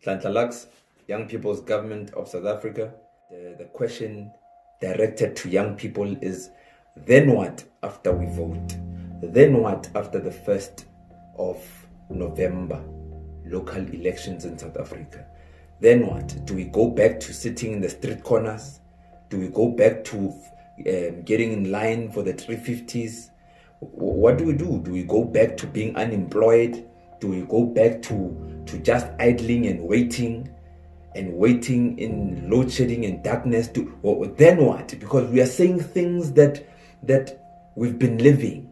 Nhlanhla, Young People's Government of South Africa. The question directed to young people is, then what after we vote? Then what after the 1st of November, local elections in South Africa? Then what? Do we go back to sitting in the street corners? Do we go back to getting in line for the 350s? What do we do? Do we go back to being unemployed? Do we go back to just idling and waiting in load shedding and darkness? Then what? Because we are saying things that we've been living.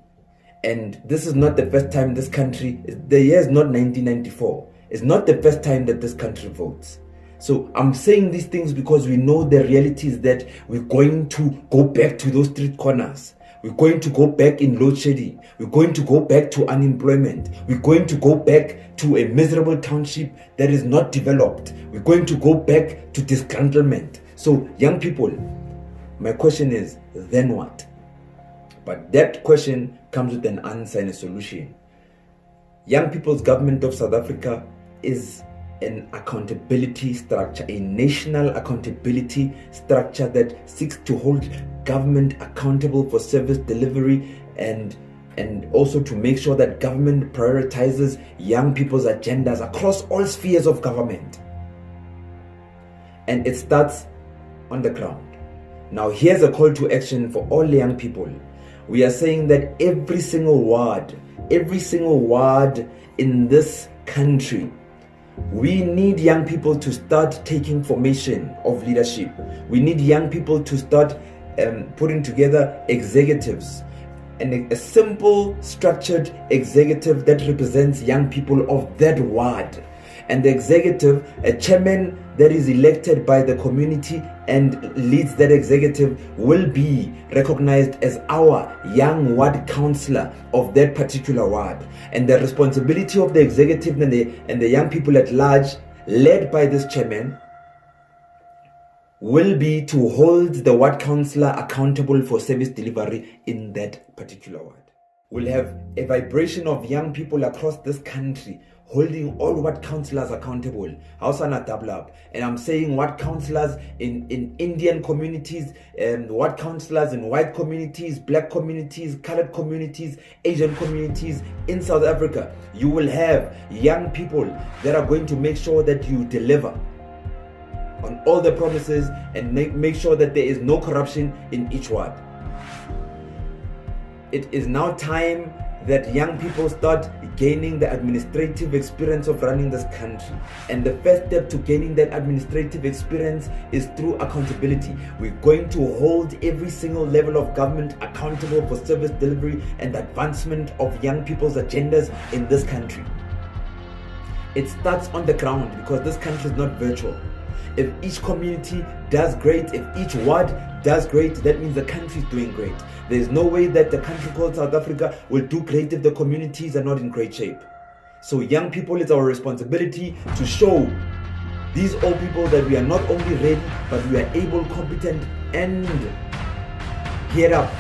And this is not the first time this country, the year is not 1994. It's not the first time that this country votes. So I'm saying these things because we know the reality is that we're going to go back to those street corners. We're going to go back in load shedding. We're going to go back to unemployment. We're going to go back to a miserable township that is not developed. We're going to go back to disgruntlement. So young people, my question is, then what? But that question comes with an answer and a solution. Young People's Government of South Africa is an accountability structure, a national accountability structure that seeks to hold government accountable for service delivery and also to make sure that government prioritizes young people's agendas across all spheres of government. And it starts on the ground. Now here's a call to action for all young people. We are saying that every single ward in this country, we need young people to start taking formation of leadership. We need young people to start putting together executives, and a simple structured executive that represents young people of that ward. And the executive, a chairman that is elected by the community and leads that executive, will be recognized as our young ward councilor of that particular ward. And the responsibility of the executive and the young people at large, led by this chairman, will be to hold the ward councillor accountable for service delivery in that particular ward. We'll have a vibration of young people across this country holding all ward councillors accountable. Hausana double up. And I'm saying ward councillors in Indian communities, ward councillors in white communities, black communities, colored communities, Asian communities in South Africa. You will have young people that are going to make sure that you deliver on all the promises and make sure that there is no corruption in each ward. It is now time that young people start gaining the administrative experience of running this country. And the first step to gaining that administrative experience is through accountability. We're going to hold every single level of government accountable for service delivery and advancement of young people's agendas in this country. It starts on the ground because this country is not virtual. If each community does great, if each ward does great, that means the country is doing great. There is no way that the country called South Africa will do great if the communities are not in great shape. So young people, it's our responsibility to show these old people that we are not only ready, but we are able, competent, and geared up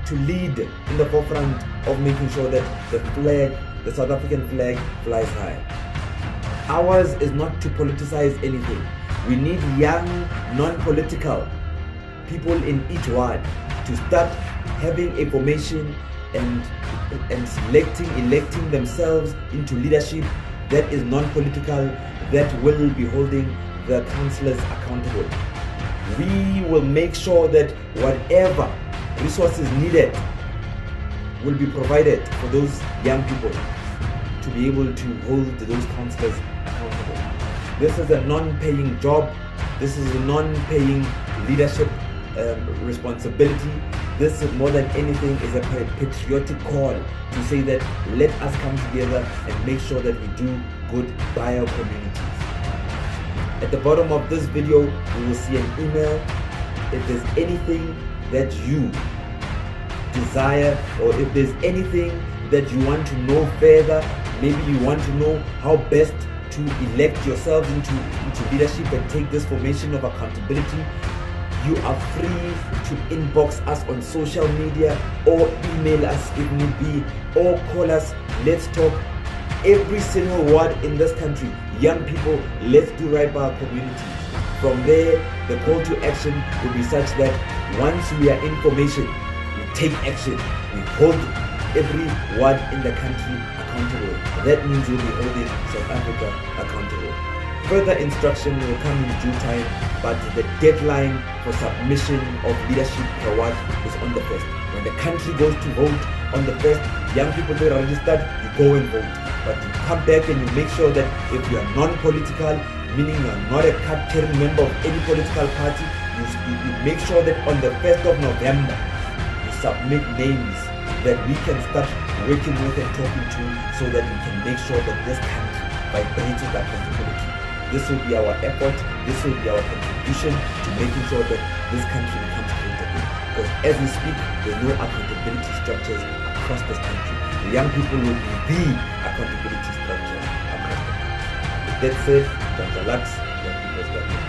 to lead in the forefront of making sure that the flag, the South African flag, flies high. Ours is not to politicize anything. We need young, non-political people in each ward to start having a formation and electing themselves into leadership that is non-political, that will be holding the councillors accountable. We will make sure that whatever resources needed will be provided for those young people to be able to hold those councillors accountable. This is a non-paying job. This is a non-paying leadership responsibility. This, more than anything, is a patriotic call to say that let us come together and make sure that we do good by our communities. At the bottom of this video, you will see an email. If there's anything that you desire, or if there's anything that you want to know further, maybe you want to know how best to elect yourselves into leadership and take this formation of accountability, you are free to inbox us on social media or email us if need be, or call us. Let's talk every single ward in this country. Young people, let's do right by our communities. From there, the call to action will be such that once we are information, we take action. We hold every ward in the country accountable. That means we'll be holding South Africa accountable. Further instruction will come in due time, but the deadline for submission of leadership per ward is on the 1st. When the country goes to vote on the 1st, young people that are registered, you go and vote. But you come back and you make sure that if you are non-political, meaning you are not a card-carrying member of any political party, you make sure that on the 1st of November, you submit names that we can start working with and talking to, so that we can make sure that this country vibrates with accountability. This will be our effort, this will be our contribution to making sure that this country becomes accountable. Because as we speak, there are no accountability structures across this country. The young people will be the accountability structure across the country. With that said, Dr. Lux, Young People's Government.